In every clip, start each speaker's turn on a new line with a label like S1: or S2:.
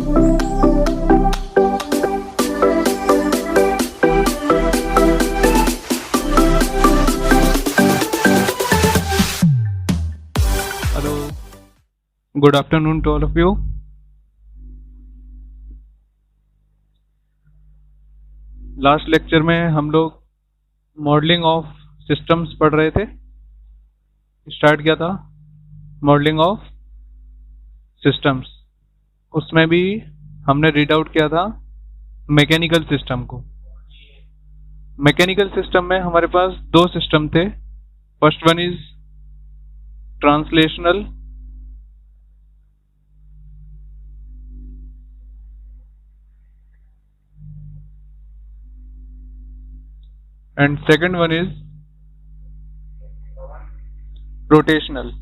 S1: Hello, good afternoon to all of you. Last lecture में हम लोग मॉडलिंग ऑफ सिस्टम्स पढ़ रहे थे। स्टार्ट किया था मॉडलिंग ऑफ सिस्टम्स। उसमें भी हमने रीड आउट किया था मैकेनिकल सिस्टम को। मैकेनिकल सिस्टम में हमारे पास दो सिस्टम थे। First one is translational and second one is rotational.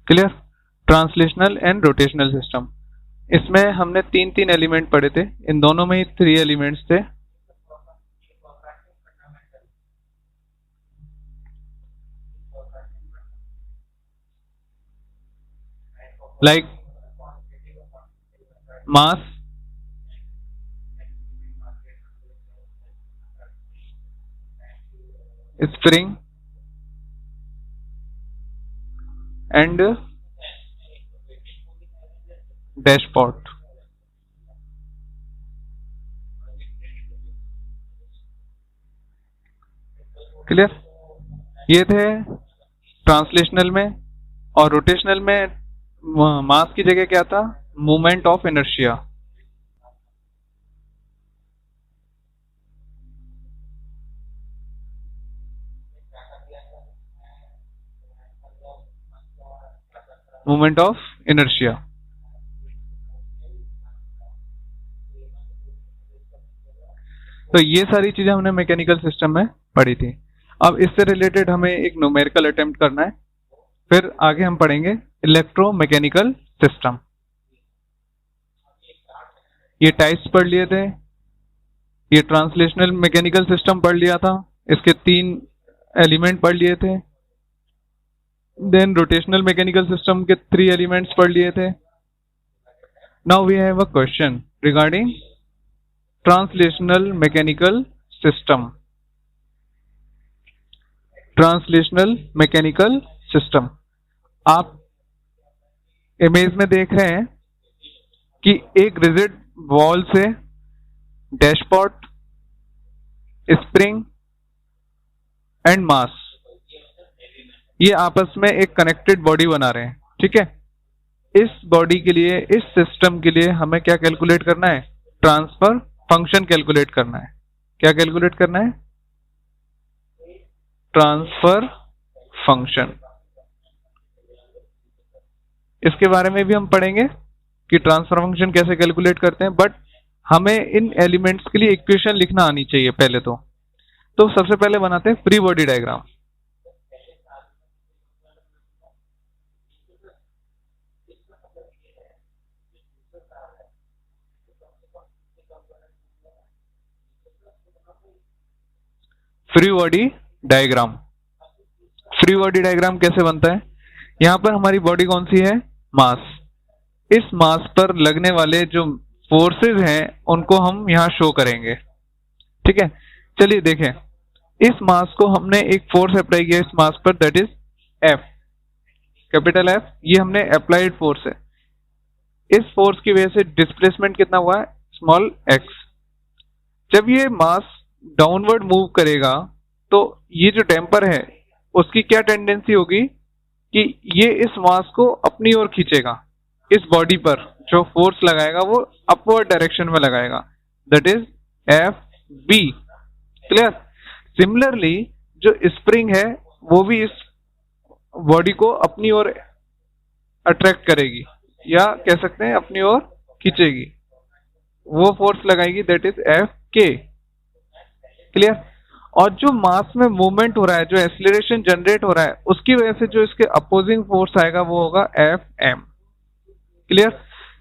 S1: Clear? Translational and rotational system. इसमें हमने तीन तीन एलिमेंट पढ़े थे। इन दोनों में ही 3 एलिमेंट्स थे। Like mass, spring and dashpot. Clear? ये थे ट्रांसलेशनल में। और रोटेशनल में मास की जगह क्या था? Moment of inertia. Moment of inertia. तो ये सारी चीजें हमने मैकेनिकल सिस्टम में पढ़ी थी। अब इससे रिलेटेड हमें एक न्यूमेरिकल अटेम्प्ट करना है, फिर आगे हम पढ़ेंगे इलेक्ट्रोमैकेनिकल सिस्टम। ये टाइप्स पढ़ लिए थे। ये ट्रांसलेशनल मैकेनिकल सिस्टम पढ़ लिया था, इसके 3 एलिमेंट पढ़ लिए थे। देन रोटेशनल मैकेनिकल सिस्टम के 3 एलिमेंट्स पढ़ लिए थे। Now we have a question regarding translational mechanical system. Translational mechanical system, आप इमेज में देख रहे हैं कि एक रिजिड वॉल से डैशपॉट, स्प्रिंग एंड मास, ये आपस में एक कनेक्टेड बॉडी बना रहे हैं। ठीक है? इस बॉडी के लिए, इस सिस्टम के लिए हमें क्या कैलकुलेट करना है? ट्रांसफर फंक्शन कैलकुलेट करना है। क्या कैलकुलेट करना है? Transfer function. इसके बारे में भी हम पढ़ेंगे कि ट्रांसफर फंक्शन कैसे कैलकुलेट करते हैं, बट हमें इन एलिमेंट्स के लिए इक्वेशन लिखना आनी चाहिए पहले। तो सबसे पहले बनाते हैं free body diagram. Free body diagram. Free body diagram कैसे बनता है? यहां पर हमारी बॉडी कौन सी है? मास। इस मास पर लगने वाले जो फोर्सेस हैं उनको हम यहां शो करेंगे। ठीक है? चलिए देखें, इस मास को हमने एक फोर्स अप्लाई किया इस मास पर, that is F, capital F. ये हमने अप्लाइड फोर्स है। इस फोर्स की वजह से डिस्प्लेसमेंट कितना हुआ है? Small x. जब ये मास डाउनवर्ड मूव करेगा तो ये जो टेम्पर है उसकी क्या टेंडेंसी होगी कि ये इस मास को अपनी ओर खींचेगा। इस बॉडी पर जो फोर्स लगाएगा वो अपवर्ड डायरेक्शन में लगाएगा, that is F B. Clear? Similarly जो स्प्रिंग है वो भी इस बॉडी को अपनी ओर अट्रैक्ट करेगी, या कह सकते हैं अपनी ओर खींचेगी। वो फोर्स लगाएगी, that is F K. Clear? और जो मास में मूवमेंट हो रहा है, जो एक्सीलरेशन जनरेट हो रहा है, उसकी वजह से जो इसके अपोजिंग फोर्स आएगा वो होगा एफ एम। क्लियर?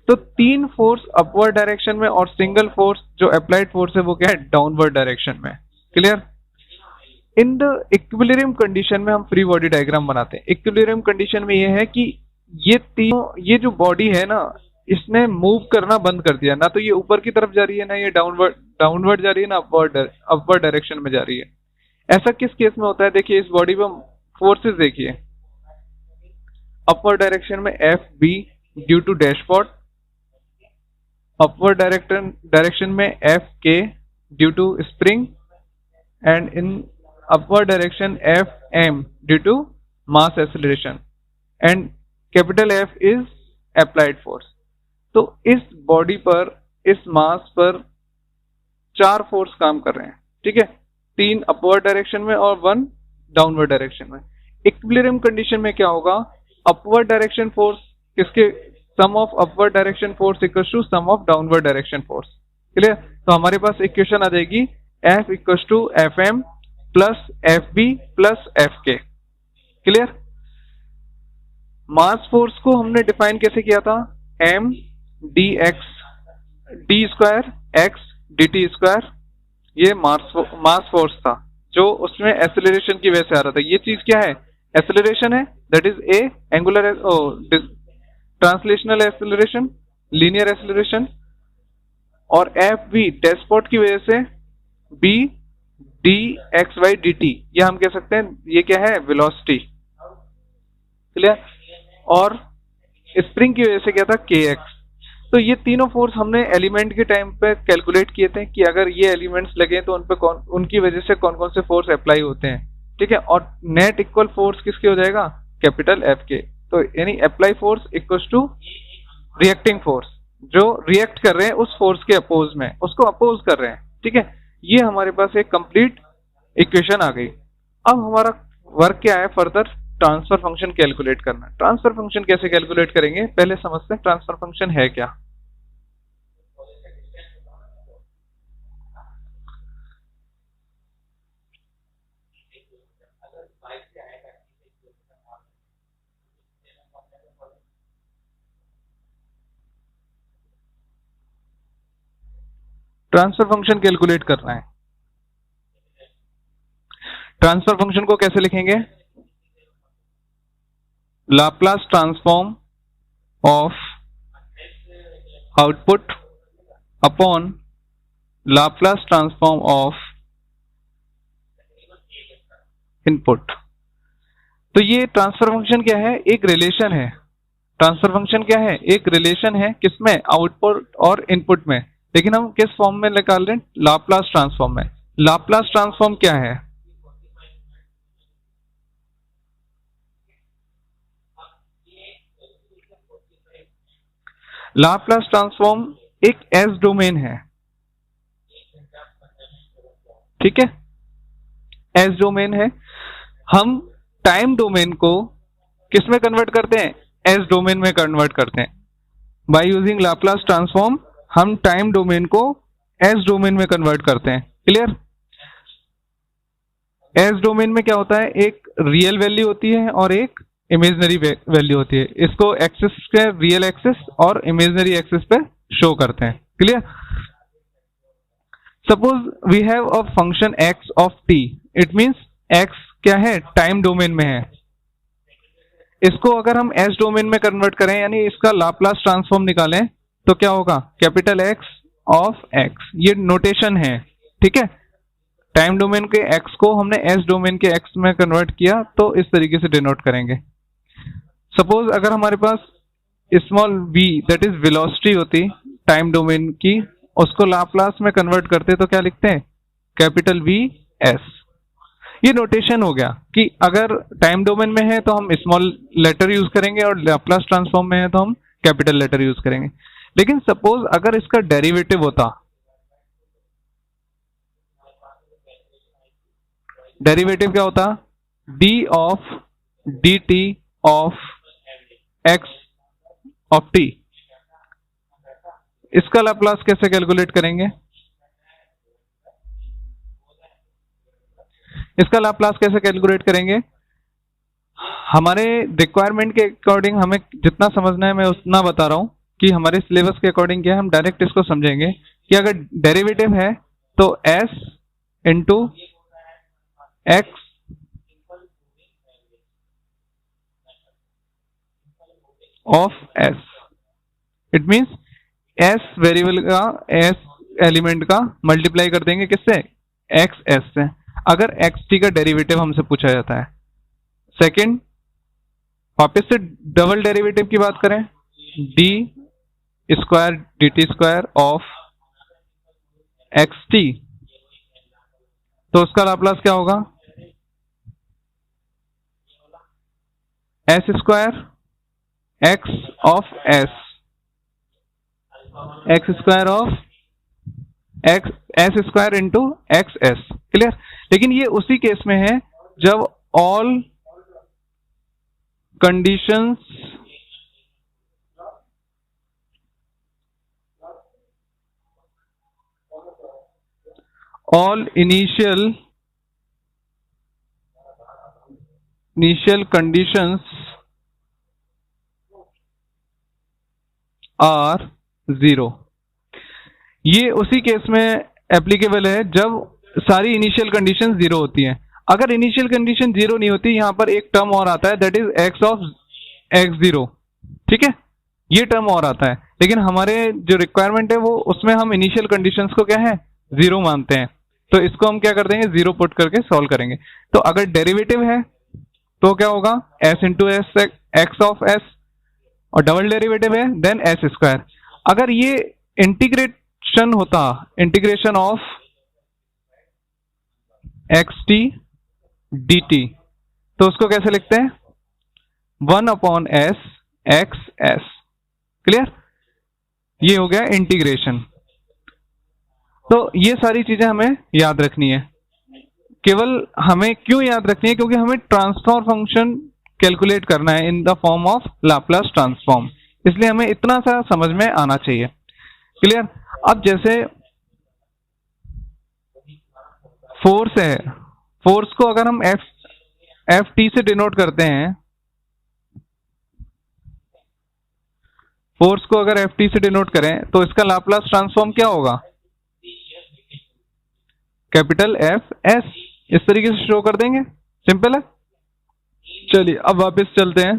S1: तो 3 फोर्स अपवर्ड डायरेक्शन में और सिंगल फोर्स जो अप्लाइड फोर्स है वो क्या है? डाउनवर्ड डायरेक्शन में। Clear? In the equilibrium condition में हम फ्री बॉडी डायग्राम बनाते हैं। इक्विलिब्रियम कंडीशन में ये है कि ये तीनों, ये जो बॉडी है ना, इसने मूव करना बंद कर दिया, ना तो ये ऊपर की तरफ जा रही है, ना ये डाउनवर्ड जा रही है, ना अपवर्ड डायरेक्शन में जा रही है। ऐसा किस केस में होता है? देखिए इस बॉडी पे फोर्सेस देखिए, अपवर्ड डायरेक्शन में F B due to dashpot, upward direction में F K due to spring, and in upward direction Fm due to mass acceleration, and capital F is applied force। तो इस body पर, इस मास पर 4 force काम कर रहे हैं, ठीक है, 3 अपवर्ड डायरेक्शन में और 1 डाउनवर्ड डायरेक्शन में। इक्विलिब्रियम कंडीशन में क्या होगा? अपवर्ड डायरेक्शन फोर्स किसके, sum of upward direction force equals to sum of downward direction force. Clear? तो हमारे पास इक्वेशन आ जाएगी F equals to Fm plus F B plus F K. Clear? Mass force को हमने डिफाइन कैसे किया था? M D X D square X D T square, ये मास फोर्स था जो उसमें एक्सेलरेशन की वजह से आ रहा था। ये चीज क्या है? एक्सेलरेशन है, that is a angular translational acceleration, linear acceleration, और एफ बी डैशपॉट की वजह से B D X Y D T, ये हम कह सकते हैं ये क्या है? वेलोसिटी। क्लियर? और स्प्रिंग की वजह से क्या था? के एक्स। तो ये तीनों फोर्स हमने एलिमेंट के टाइम पे कैलकुलेट किए थे कि अगर ये एलिमेंट्स लगे तो उन पे उनकी वजह से कौन कौन से फोर्स अप्लाई होते हैं, ठीक है। और नेट इक्वल फोर्स किसके हो जाएगा? Capital F K. तो यानी apply force equals to reacting force, जो रिएक्ट कर रहे हैं उस फोर्स के अपोज में, उसको अपोज कर रहे हैं, ठीक है। ये हमारे पास एक कंप्लीट इक्वेशन आ गई। अब हमारा वर्क क्या है? फर्दर ट्रांसफर फंक्शन कैलकुलेट करना। ट्रांसफर फंक्शन कैसे कैलकुलेट करेंगे पहले समझते हैं। ट्रांसफर फंक्शन है क्या? ट्रांसफर फंक्शन कैलकुलेट करना है। ट्रांसफर फंक्शन को कैसे लिखेंगे? Laplace transform of output upon Laplace transform of input. तो ये ट्रांसफर फंक्शन क्या है? एक रिलेशन है। ट्रांसफर फंक्शन क्या है? एक रिलेशन है, किसमें? आउटपुट और इनपुट में। लेकिन हम किस फॉर्म में निकाल रहे हैं? लाप्लास ट्रांसफॉर्म में। लाप्लास ट्रांसफॉर्म क्या है? लाप्लास ट्रांसफॉर्म एक एस डोमेन है, ठीक है, एस डोमेन है। हम टाइम डोमेन को किस में कन्वर्ट करते हैं? एस डोमेन में कन्वर्ट करते हैं। बाय यूजिंग लाप्लास ट्रांसफॉर्म हम टाइम डोमेन को एस डोमेन में कन्वर्ट करते हैं। क्लियर? एस डोमेन में क्या होता है? एक रियल वैल्यू होती है और एक इमेजिनरी वैल्यू होती है। इसको एक्सिस के रियल एक्सिस और इमेजिनरी एक्सिस पे शो करते हैं। Clear? Suppose we have a function X of T, it means X क्या है? टाइम डोमेन में है। इसको अगर हम एस डोमेन में कन्वर्ट करें, यानी इसका लाप्लास ट्रांसफॉर्म निकालें, तो क्या होगा? Capital x of x. ये नोटेशन है, ठीक है। टाइम डोमेन के एक्स को हमने एस डोमेन के एक्स में कन्वर्ट किया, तो इस तरीके से डिनोट करेंगे। सपोज अगर हमारे पास small v that is velocity होती टाइम डोमेन की, उसको लाप्लास में कन्वर्ट करते तो क्या लिखते हैं? Capital V S. ये नोटेशन हो गया कि अगर टाइम डोमेन में है तो हम स्मॉल लेटर यूज करेंगे और लाप्लास ट्रांसफॉर्म में है तो हम कैपिटल लेटर यूज करेंगे। लेकिन सपोज अगर इसका डेरिवेटिव होता, डेरिवेटिव क्या होता? D of D T of x of T. इसका लाप्लास कैसे कैलकुलेट करेंगे? इसका लाप्लास कैसे कैलकुलेट करेंगे? हमारे रिक्वायरमेंट के अकॉर्डिंग हमें जितना समझना है मैं उतना बता रहा हूं कि हमारे सिलेबस के अकॉर्डिंग क्या है। हम डायरेक्ट इसको समझेंगे कि अगर डेरिवेटिव है तो s into x of S. It means S variable का, एस एलिमेंट का मल्टीप्लाई कर देंगे किससे, एक्स एस से, अगर एक्स टी का डेरिवेटिव हमसे पूछा जाता है। सेकंड, वापस से डबल डेरिवेटिव की बात करें, D square D T square of x T, तो उसका लाप्लास क्या होगा, S square x of S, x square of x, S square into x S. Clear. लेकिन ये उसी केस में है जब all conditions all initial conditions are 0। ये उसी केस में एप्लीकेबल है जब सारी इनिशियल कंडीशन 0 होती हैं। अगर इनिशियल कंडीशन 0 नहीं होती, यहां पर एक टर्म और आता है, that is x of x 0। ठीक है, ये टर्म और आता है, लेकिन हमारे जो रिक्वायरमेंट है वो, उसमें हम इनिशियल कंडीशंस को क्या है, 0 मानते हैं। तो इसको हम क्या कर देंगे, 0 पुट करके सॉल्व करेंगे। तो अगर डेरिवेटिव है तो क्या होगा, s into S x of S, और डबल डेरिवेटिव है देन एस स्क्वायर। अगर ये इंटीग्रेशन होता, integration of x T D T, तो उसको कैसे लिखते हैं, 1/s एक्स एस। क्लियर, ये हो गया इंटीग्रेशन। तो ये सारी चीजें हमें याद रखनी है। केवल हमें क्यों याद रखनी है, क्योंकि हमें ट्रांसफर फंक्शन कैलकुलेट करना है इन the form of Laplace transform, इसलिए हमें इतना सा समझ में आना चाहिए। क्लियर। अब जैसे फोर्स है, फोर्स को अगर हम एफ टी से डिनोट करते हैं, फोर्स को अगर एफ टी से डिनोट करें तो इसका लाप्लास ट्रांसफॉर्म क्या होगा, कैपिटल एफ एस। इस तरीके से शो कर देंगे, सिंपल है। चलिए अब वापस चलते हैं।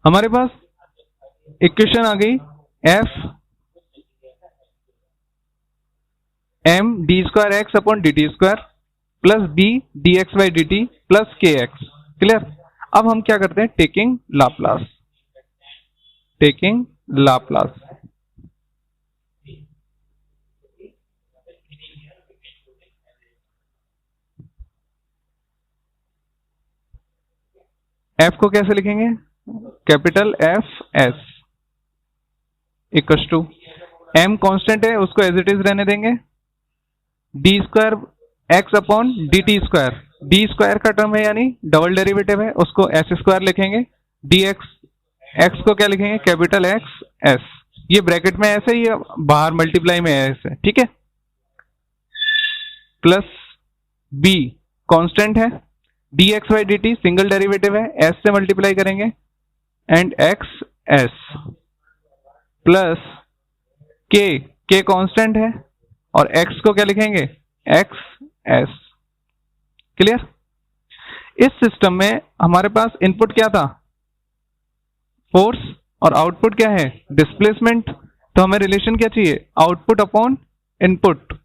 S1: हमारे पास इक्वेशन आ गई, F M D square X upon D T square plus B D X by D T plus K X. Clear. अब हम क्या करते हैं, taking Laplace, taking Laplace. F को कैसे लिखेंगे, capital F S equal to, M constant है उसको एज इट इज रहने देंगे, D square X upon D T square, D square का टर्म है यानी डबल डेरिवेटिव है, उसको एस स्क्वायर लिखेंगे, डी एक्स, एक्स को क्या लिखेंगे, कैपिटल एक्स एस, ये ब्रैकेट में ऐसे ही, बाहर मल्टीप्लाई में ऐसे, ठीक है, प्लस बी कांस्टेंट है, D X by D T single derivative है, एस से मल्टीप्लाई करेंगे, एंड एक्स एस प्लस के कांस्टेंट है, और एक्स को क्या लिखेंगे, एक्स एस। क्लियर। इस सिस्टम में हमारे पास इनपुट क्या था, फोर्स, और आउटपुट क्या है, डिस्प्लेसमेंट। तो हमें रिलेशन क्या चाहिए, आउटपुट अपॉन इनपुट।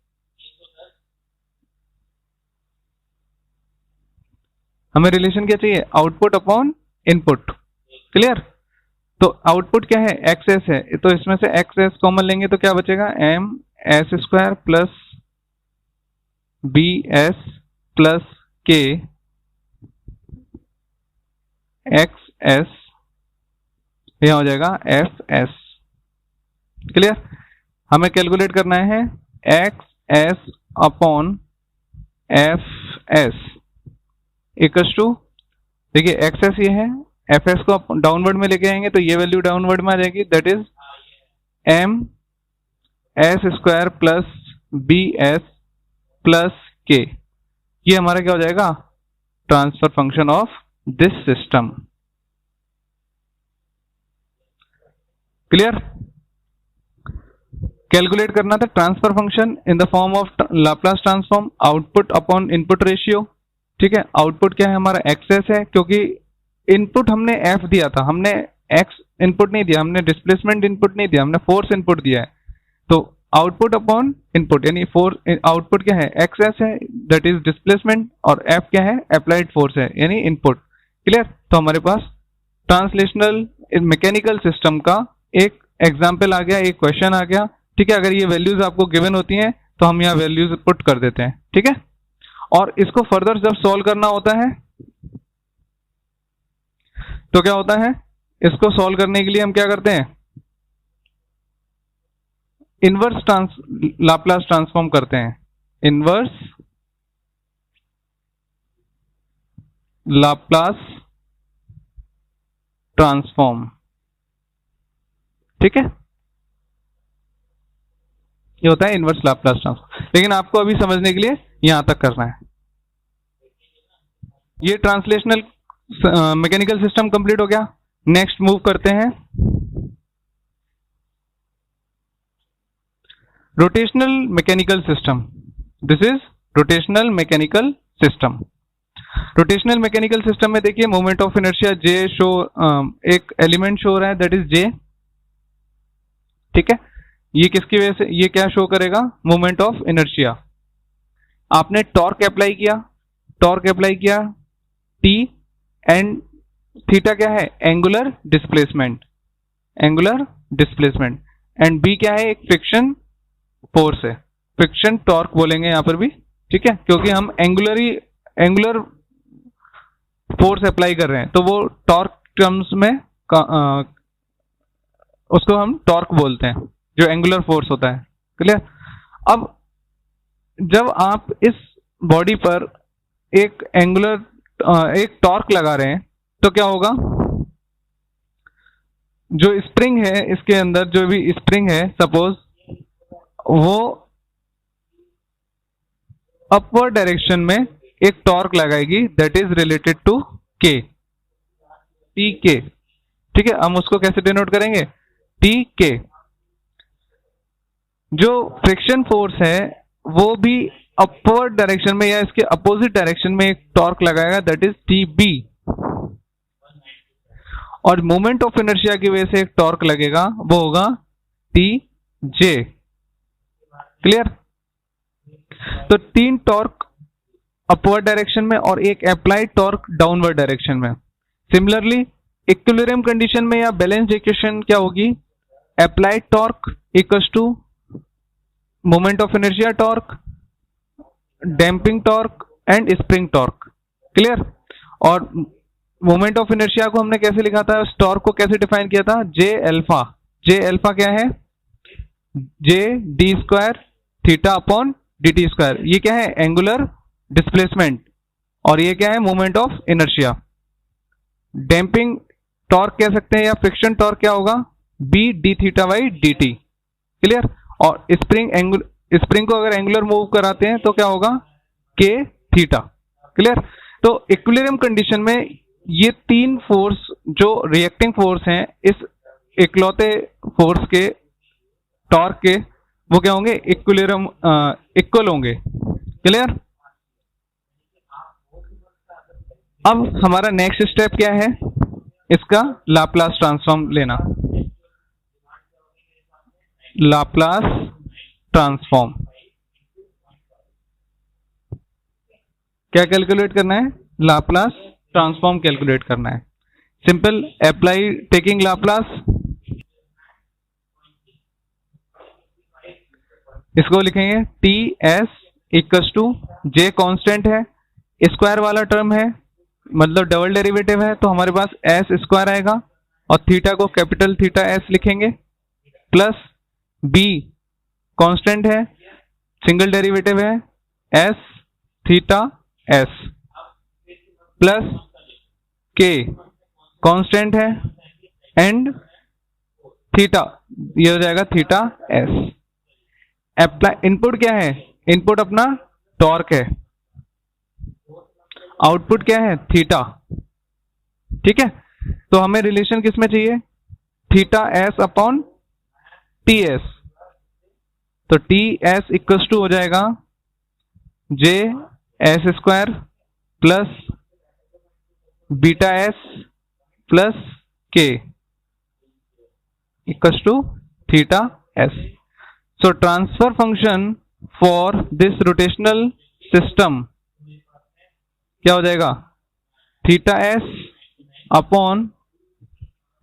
S1: हमें रिलेशन क्या चाहिए, आउटपुट अपॉन इनपुट। क्लियर। तो आउटपुट क्या है, एक्स एस है, तो इसमें से एक्स एस कॉमन लेंगे तो क्या बचेगा, M S square plus B S plus K X S, यह हो जाएगा एफ एस। क्लियर। हमें कैलकुलेट करना है X S upon F S equal to, देखिए एक्स एस ये है, एफ एस को डाउनवर्ड में लेके आएंगे तो ये वैल्यू डाउनवर्ड में आ जाएगी, that is M S square plus B S plus K. ये हमारा क्या हो जाएगा, transfer function of this system. Clear. Calculate करना था transfer function in the form of Laplace transform output upon input ratio. ठीक है, आउटपुट क्या है हमारा एक्सेस है, क्योंकि इनपुट हमने एफ दिया था, हमने एक्स इनपुट नहीं दिया, हमने डिस्प्लेसमेंट इनपुट नहीं दिया, हमने फोर्स इनपुट दिया है। तो आउटपुट अपॉन इनपुट यानी फोर्स, आउटपुट क्या है एक्सेस है दैट इज डिस्प्लेसमेंट, और एफ क्या है अप्लाइड फोर्स है यानी इनपुट। क्लियर। तो हमारे पास ट्रांसलेशनल मैकेनिकल सिस्टम का एक एग्जाम्पल आ गया, एक क्वेश्चन आ गया। ठीक है, अगर ये वैल्यूज आपको गिवन होती हैं तो हम यहाँ वैल्यूज पुट कर देते हैं। ठीक है, और इसको फर्दर जब सॉल्व करना होता है तो क्या होता है, इसको सॉल्व करने के लिए हम क्या करते हैं, इनवर्स लाप्लास ट्रांसफॉर्म करते हैं, इनवर्स लाप्लास ट्रांसफॉर्म। ठीक है, ये होता है इनवर्स लाप्लास ट्रांसफॉर्म, लेकिन आपको अभी समझने के लिए यहां तक करना है। ये ट्रांसलेशनल मैकेनिकल सिस्टम कंप्लीट हो गया। नेक्स्ट मूव करते हैं rotational mechanical system. This is rotational mechanical system. Rotational mechanical system में देखिए moment of inertia J show, एक एलिमेंट शो हो रहा है दैट इज जे। ठीक है, ये किसकी वजह से, ये क्या शो करेगा, मोमेंट ऑफ इनर्शिया। आपने टॉर्क अप्लाई किया, टॉर्क अप्लाई किया टी, एंड थीटा क्या है angular displacement, angular displacement, and B क्या है एक फ्रिक्शन फोर्स है, फ्रिक्शन टॉर्क बोलेंगे यहां पर भी। ठीक है, क्योंकि हम एंगुलर फोर्स अप्लाई कर रहे हैं तो वो टॉर्क टर्म्स में उसको हम टॉर्क बोलते हैं, जो एंगुलर फोर्स होता है। क्लियर। अब जब आप इस बॉडी पर एक टॉर्क लगा रहे हैं तो क्या होगा, जो स्प्रिंग है इसके अंदर, जो भी स्प्रिंग है सपोज वो अपवर्ड डायरेक्शन में एक टॉर्क लगाएगी दैट इज रिलेटेड टू के, टी के। ठीक है, हम उसको कैसे डिनोट करेंगे, टी के। जो फ्रिक्शन फोर्स है वो भी अपवर्ड डायरेक्शन में या इसके अपोजिट डायरेक्शन में एक टॉर्क लगाएगा दैट इज टी बी, और मोमेंट ऑफ इनर्शिया की वजह से एक टॉर्क लगेगा वो होगा टी जे। क्लियर। तो 3 टॉर्क अपवर्ड डायरेक्शन में और एक अप्लाइड टॉर्क डाउनवर्ड डायरेक्शन में। सिमिलरली इक्विलिब्रियम कंडीशन में या बैलेंस्ड इक्वेशन क्या होगी, applied torque equals to moment of inertia torque, damping torque and spring torque. Clear. और मोमेंट ऑफ इनर्शिया को हमने कैसे लिखा था, उस टॉर्क को कैसे डिफाइन किया था, जे अल्फा। जे अल्फा क्या है, J D square theta upon D T square. ये क्या है एंगुलर डिस्प्लेसमेंट, और ये क्या है moment of inertia. Damping torque कह सकते हैं या फ्रिक्शन टॉर्क क्या होगा, B D theta by D T. Clear. और स्प्रिंग को अगर एंगुलर मूव कराते हैं तो क्या होगा, के थीटा। क्लियर। तो इक्विलिब्रियम कंडीशन में ये 3 फोर्स जो रिएक्टिंग फोर्स हैं इस इकलौते फोर्स के टॉर्क के, वो क्या होंगे, इक्विलिब्रियम इक्वल होंगे। क्लियर। अब हमारा नेक्स्ट स्टेप क्या है, इसका लाप्लास ट्रांसफॉर्म लेना। लाप्लास ट्रांसफॉर्म क्या कैलकुलेट करना है, लाप्लास ट्रांसफॉर्म कैलकुलेट करना है। सिंपल, अप्लाई टेकिंग लाप्लास, इसको लिखेंगे T S equals to J constant है, स्क्वायर वाला टर्म है मतलब डबल डेरिवेटिव है तो हमारे पास एस स्क्वायर आएगा, और थीटा को कैपिटल थीटा एस लिखेंगे, प्लस बी कांस्टेंट है, सिंगल डेरिवेटिव है एस थीटा एस, प्लस के कांस्टेंट है एंड थीटा, ये हो जाएगा थीटा एस। अप्लाई इनपुट क्या है, इनपुट अपना टॉर्क है, आउटपुट क्या है थीटा। ठीक है, तो हमें रिलेशन किस में चाहिए, theta S upon T S. तो टी एस इक्वल टू हो जाएगा J S square plus beta S plus K equal to theta S. So transfer function for this rotational system क्या हो जाएगा? Theta S upon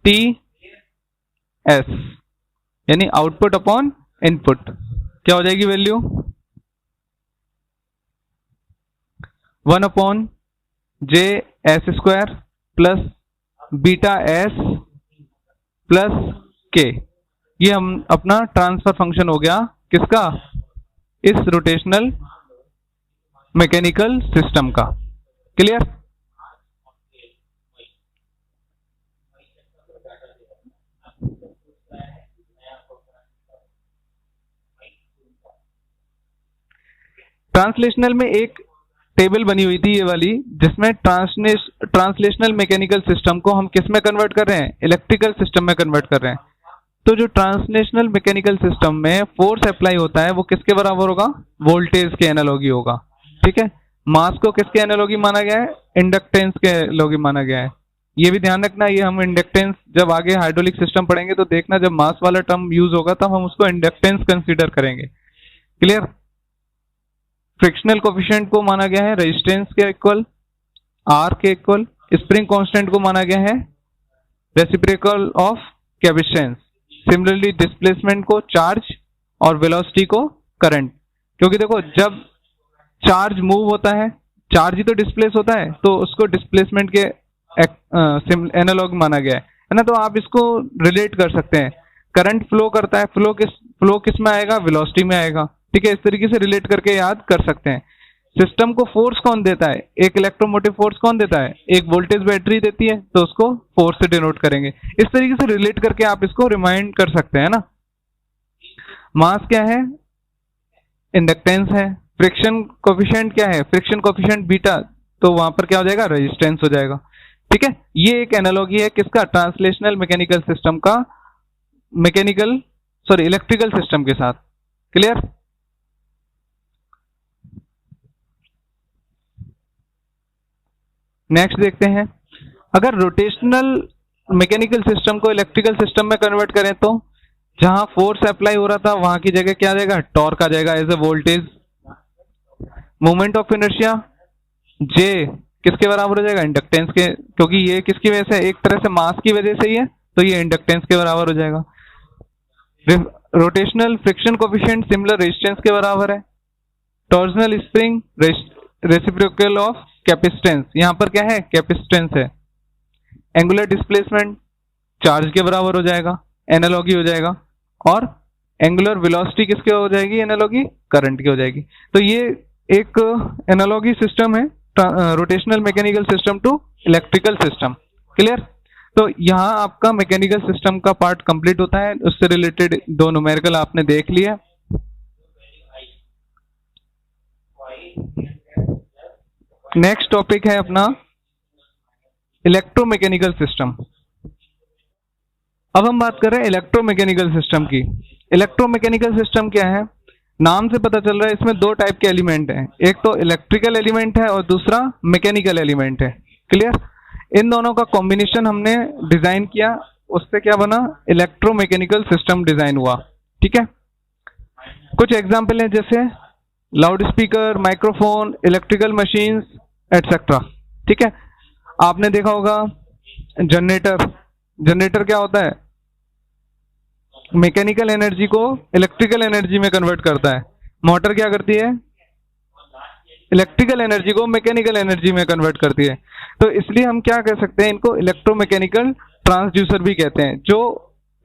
S1: T S, यानी output upon input. क्या हो जाएगी value? 1 upon जे S square plus beta S plus K. ये हम अपना ट्रांसफर फंक्शन हो गया किसका? इस रोटेशनल मैकेनिकल सिस्टम का. क्लियर? ट्रांसलेशनल में एक टेबल बनी हुई थी ये वाली, जिसमें ट्रांसलेशनल मैकेनिकल सिस्टम को हम किस में कन्वर्ट कर रहे हैं? इलेक्ट्रिकल सिस्टम में कन्वर्ट कर रहे हैं. तो जो ट्रांसलेशनल मैकेनिकल सिस्टम में फोर्स अप्लाई होता है वो किसके बराबर होगा? वोल्टेज के एनालॉगी होगा. ठीक है. मास को किसके एनालॉगी माना गया है? इंडक्टेंस के एनालॉगी माना गया है. ये भी ध्यान रखना, ये हम इंडक्टेंस जब आगे हाइड्रोलिक सिस्टम पढ़ेंगे तो देखना, जब मास वाला टर्म यूज होगा तब हम उसको इंडक्टेंस कंसीडर करेंगे. क्लियर? फ्रिक्शनल कोफिशिएंट को माना गया है रेजिस्टेंस के इक्वल, आर के इक्वल. स्प्रिंग कांस्टेंट को माना गया है reciprocal of capacitance. Similarly displacement को चार्ज और वेलोसिटी को करंट. क्योंकि देखो जब चार्ज मूव होता है, चार्ज ही तो डिस्प्लेस होता है, तो उसको डिस्प्लेसमेंट के एनालॉग माना गया है ना. तो आप इसको रिलेट कर सकते हैं. करंट फ्लो करता है, फ्लो किस में आएगा? वेलोसिटी में आएगा. ठीक है. इस तरीके से रिलेट करके याद कर सकते हैं. सिस्टम को फोर्स कौन देता है? एक इलेक्ट्रोमोटिव फोर्स कौन देता है? एक वोल्टेज बैटरी देती है, तो उसको फोर्स से डिनोट करेंगे. इस तरीके से रिलेट करके आप इसको रिमाइंड कर सकते हैं ना. मास क्या है? इंडक्टेंस है. फ्रिक्शन कोफिशिएंट क्या है? फ्रिक्शन कोफिशिएंट बीटा, तो वहां पर क्या हो जाएगा? रेजिस्टेंस हो जाएगा. ठीक है. ये एक एनालॉजी है किसका? ट्रांसलेशनल मैकेनिकल सिस्टम का इलेक्ट्रिकल सिस्टम के साथ. क्लियर? नेक्स्ट देखते हैं. अगर रोटेशनल मैकेनिकल सिस्टम को इलेक्ट्रिकल सिस्टम में कन्वर्ट करें तो जहां फोर्स अप्लाई हो रहा था वहां की जगह क्या आ जाएगा? टॉर्क आ जाएगा as a voltage. Moment of inertia J किसके बराबर हो जाएगा? इंडक्टेंस के. क्योंकि ये किसकी वजह से? एक तरह से मास की वजह से ही है, तो ये इंडक्टेंस के बराबर हो जाएगा. Rotational friction coefficient similar resistance के बराबर है. Torsional spring reciprocal of capacitance, यहां पर क्या है? कैपेसिटेंस है. एंगुलर डिस्प्लेसमेंट चार्ज के बराबर हो जाएगा, एनालॉगी हो जाएगा. और एंगुलर वेलोसिटी किसके हो जाएगी? एनालॉगी करंट की हो जाएगी. तो ये एक एनालॉगी सिस्टम है rotational mechanical system to electrical system. Clear? तो यहाँ आपका मैकेनिकल सिस्टम का पार्ट कंप्लीट होता है. उससे रिलेटेड दो न्यूमेरिकल आपने देख लिया. नेक्स्ट टॉपिक है अपना इलेक्ट्रोमैकेनिकल सिस्टम. अब हम बात कर रहे हैं इलेक्ट्रोमैकेनिकल सिस्टम की. इलेक्ट्रोमैकेनिकल सिस्टम क्या है? नाम से पता चल रहा है इसमें दो टाइप के एलिमेंट हैं. एक तो इलेक्ट्रिकल एलिमेंट है और दूसरा मैकेनिकल एलिमेंट है. क्लियर? इन दोनों का कॉम्बिनेशन हमने डिजाइन किया, उससे क्या बना? इलेक्ट्रोमैकेनिकल सिस्टम डिजाइन हुआ. ठीक है. कुछ एग्जाम्पल है जैसे loud speaker, microphone, electrical machines etcetera. ठीक है. आपने देखा होगा जनरेटर. जनरेटर क्या होता है? मैकेनिकल एनर्जी को इलेक्ट्रिकल एनर्जी में कन्वर्ट करता है. मोटर क्या करती है? इलेक्ट्रिकल एनर्जी को मैकेनिकल एनर्जी में कन्वर्ट करती है. तो इसलिए हम क्या कह सकते हैं? इनको इलेक्ट्रोमैकेनिकल ट्रांसड्यूसर भी कहते हैं, जो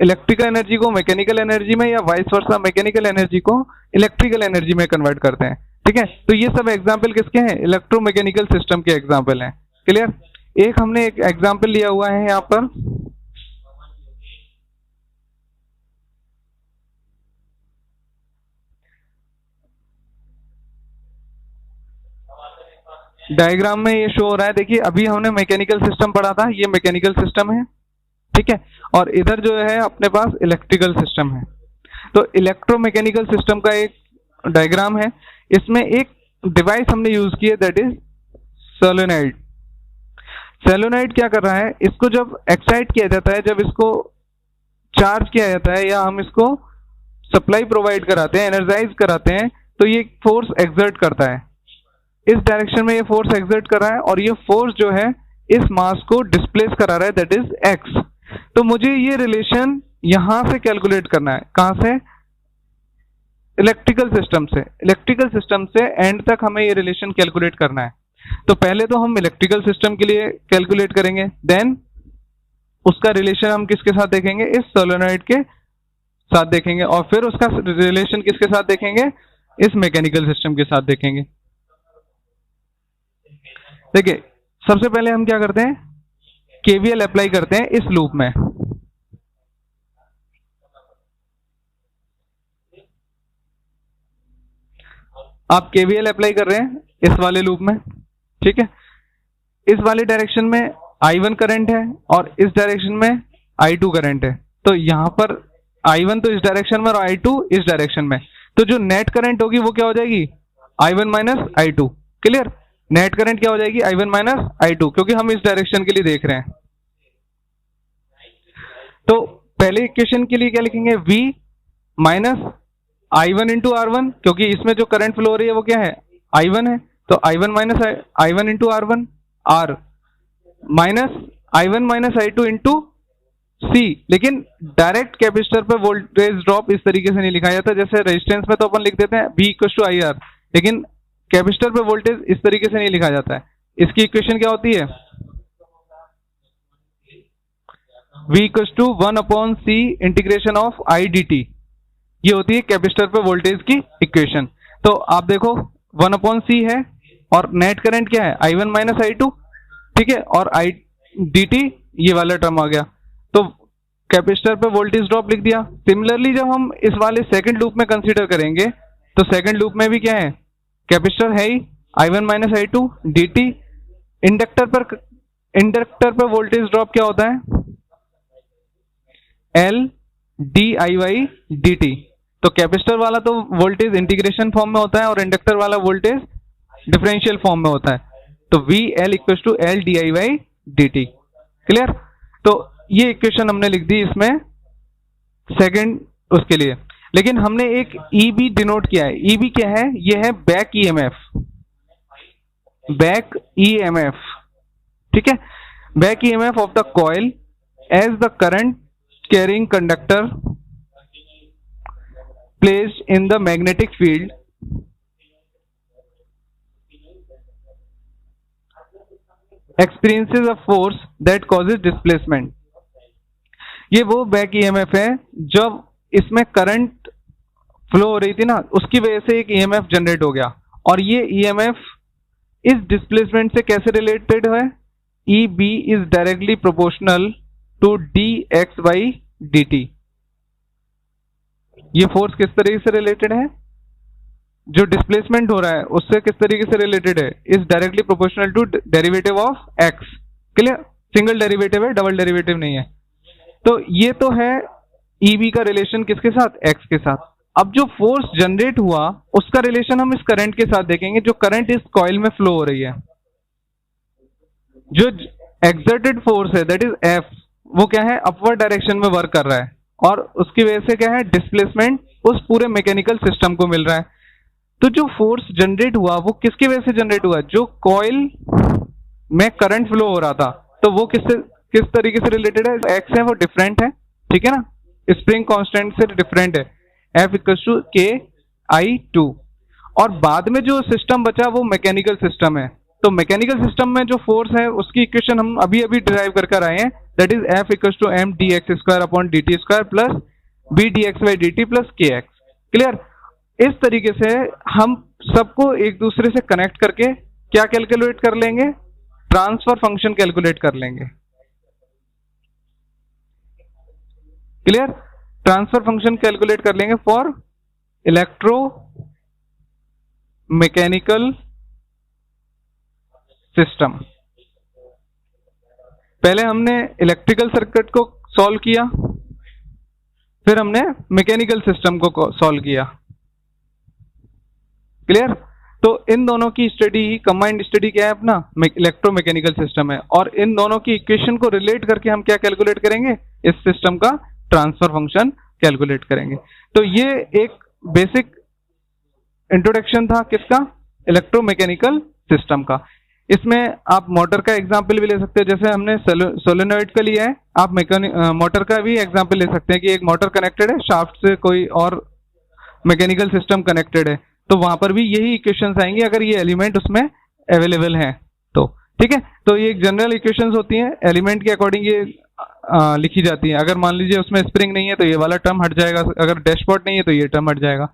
S1: इलेक्ट्रिकल एनर्जी को मैकेनिकल एनर्जी में या वाइस वर्सा मैकेनिकल एनर्जी को इलेक्ट्रिकल एनर्जी में कन्वर्ट करते हैं. ठीक है. तो ये सब एग्जाम्पल किसके हैं? इलेक्ट्रोमैकेनिकल सिस्टम के एग्जाम्पल हैं. क्लियर? एक हमने एक एग्जाम्पल लिया हुआ है यहाँ पर. डायग्राम में ये शो हो रहा है. देखिए अभी हमने मैकेनिकल सिस्टम पढ़ा था, ये मैकेनिकल सिस्टम है. ठीक है. और इधर जो है अपने पास इलेक्ट्रिकल सिस्टम है. तो इलेक्ट्रोमैकेनिकल सिस्टम का एक डायग्राम है, इसमें एक डिवाइस हमने यूज की है दैट इज सोलेनॉइड। सोलेनॉइड क्या कर रहा है, इसको जब एक्साइट किया जाता है, जब इसको चार्ज किया जाता है या हम इसको सप्लाई प्रोवाइड कराते हैं, एनर्जाइज कराते हैं, तो ये फोर्स एक्सर्ट करता है, इस डायरेक्शन में ये फोर्स एक्सर्ट कर रहा है और ये फोर्स जो है इस मास को डिस्प्लेस करा रहा है दैट इज एक्स। तो मुझे ये रिलेशन यहां से कैलकुलेट करना है, कहां से, इलेक्ट्रिकल सिस्टम से, इलेक्ट्रिकल सिस्टम से एंड तक हमें ये रिलेशन कैलकुलेट करना है। तो पहले तो हम इलेक्ट्रिकल सिस्टम के लिए कैलकुलेट करेंगे, देन उसका रिलेशन हम किसके साथ देखेंगे, इस सोलेनॉइड के साथ देखेंगे, और फिर उसका रिलेशन किसके साथ देखेंगे, इस मैकेनिकल सिस्टम के साथ देखेंगे। देखिए सबसे पहले हम क्या करते हैं, केवीएल अप्लाई करते हैं इस लूप में। आप केवीएल अप्लाई कर रहे हैं इस वाले लूप में, ठीक है। इस वाले डायरेक्शन में I1 करंट है और इस डायरेक्शन में I2 करंट है। तो यहां पर I1 तो इस डायरेक्शन में और I2 इस डायरेक्शन में, तो जो नेट करंट होगी वो क्या हो जाएगी, I1 minus I2। Clear, net current क्या हो जाएगी, I1 माइनस I2, क्योंकि हम इस डायरेक्शन के लिए देख रहे हैं। तो पहले इक्वेशन के लिए क्या लिखेंगे, V minus I1 into R1, क्योंकि इसमें जो करंट फ्लो हो रही है वो क्या है, I1 है, तो I1 minus I1 into R1, R minus I1 minus I2 into C। लेकिन डायरेक्ट कैपेसिटर पे वोल्टेज ड्रॉप इस तरीके से नहीं लिखा जाता, जैसे रेजिस्टेंस में तो अपन लिख देते हैं V इक्वल टू IR, लेकिन कैपेसिटर पे वोल्टेज इस तरीके से नहीं लिखा जाता है। इसकी इक्वेशन क्या होती है, V equal to 1/C integration of I dt, ये होती है कैपेसिटर पे वोल्टेज की इक्वेशन। तो आप देखो 1/C है और नेट करंट क्या है, I1 माइनस I2, ठीक है, और I dt ये वाला टर्म आ गया, तो कैपेसिटर पे वोल्टेज ड्रॉप लिख दिया। सिमिलरली जब हम इस वाले सेकंड लूप में कंसीडर करेंगे तो सेकंड लूप में भी क्या है, कैपेसिटर है ही, I1 minus I2 dt, inductor पर वोल्टेज ड्रॉप क्या होता है, L diy dt। तो कैपेसिटर वाला तो वोल्टेज इंटीग्रेशन फॉर्म में होता है और इंडक्टर वाला वोल्टेज डिफरेंशियल फॉर्म में होता है, तो VL equal to L diy dt। Clear, तो ये इक्वेशन हमने लिख दी इसमें सेकंड उसके लिए। लेकिन हमने एक EB डिनोट किया है, EB क्या है, ये है बैक EMF, बैक EMF, ठीक है, back EMF of the coil as the current carrying conductor placed in the magnetic field experiences a force that causes displacement। ये वो बैक ईएमएफ है जब इसमें करंट फ्लो हो रही थी ना, उसकी वजह से एक ईएमएफ जनरेट हो गया, और ये ईएमएफ इस डिस्प्लेसमेंट से कैसे रिलेटेड है, EB is directly proportional to dx/dt। ये फोर्स किस तरीके से रिलेटेड है, जो डिस्प्लेसमेंट हो रहा है उससे किस तरीके से रिलेटेड है, is directly proportional to derivative of x। Clear, single derivative है, डबल डेरिवेटिव नहीं है। तो ये तो है EB का रिलेशन किसके साथ, x के साथ। अब जो फोर्स जनरेट हुआ उसका रिलेशन हम इस करंट के साथ देखेंगे, जो करंट इस कॉइल में फ्लो हो रही है। जो एक्सर्टेड फोर्स है दैट इज F, वो क्या है, अपवर्ड डायरेक्शन में वर्क कर रहा है, और उसकी वजह से क्या है, डिस्प्लेसमेंट उस पूरे मैकेनिकल सिस्टम को मिल रहा है। तो जो फोर्स जनरेट हुआ वो किसकी वजह से जनरेट हुआ, जो कॉइल में करंट फ्लो हो रहा था, तो वो किस तरीके से रिलेटेड है, एक्स है वो डिफरेंट है, ठीक है ना, स्प्रिंग कांस्टेंट से डिफरेंट है, F इक्वल टू KI2। और बाद में जो सिस्टम बचा वो मैकेनिकल सिस्टम है। तो मैकेनिकल सिस्टम में जो फोर्स है उसकी इक्वेशन हम अभी डिराइव कर आए हैं, that is F equal to m dx square upon dt square plus b dx/dt plus kx। क्लियर, इस तरीके से हम सबको एक दूसरे से कनेक्ट करके क्या कैलकुलेट कर लेंगे, ट्रांसफर फंक्शन कैलकुलेट कर लेंगे। क्लियर, ट्रांसफर फंक्शन कैलकुलेट कर लेंगे फॉर इलेक्ट्रो मैकेनिकल सिस्टम। पहले हमने इलेक्ट्रिकल सर्किट को सॉल्व किया, फिर हमने मैकेनिकल सिस्टम को सॉल्व किया। क्लियर? तो इन दोनों की स्टडी, कंबाइंड स्टडी क्या है अपना, इलेक्ट्रोमैकेनिकल सिस्टम है। और इन दोनों की इक्वेशन को रिलेट करके हम क्या कैलकुलेट करेंगे, इस सिस्टम का ट्रांसफर फंक्शन कैलकुलेट करेंगे। तो ये एक बेसिक इंट्रोडक्शन था किसका, इलेक्ट्रोमैकेनिकल सिस्टम का। इसमें आप मोटर का एग्जाम्पल भी ले सकते हैं, जैसे हमने सोलेनोइड का लिया है, आप मोटर का भी एग्जाम्पल ले सकते हैं कि एक मोटर कनेक्टेड है शाफ्ट से, कोई और मैकेनिकल सिस्टम कनेक्टेड है, तो वहां पर भी यही इक्वेशंस आएंगी अगर ये एलिमेंट उसमें अवेलेबल हैं तो। ठीक है, तो ये एक जनरल इक्वेशंस होती हैं, एलिमेंट के अकॉर्डिंग ये लिखी जाती है। अगर मान लीजिए उसमें स्प्रिंग नहीं है तो ये वाला टर्म हट जाएगा, अगर डैशपॉट नहीं है तो ये टर्म हट जाएगा।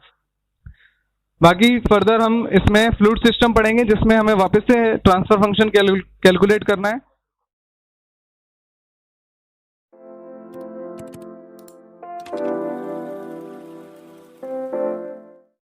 S1: बाकी फर्दर हम इसमें फ्लूइड सिस्टम पढ़ेंगे जिसमें हमें वापस से ट्रांसफर फंक्शन कैलकुलेट करना है।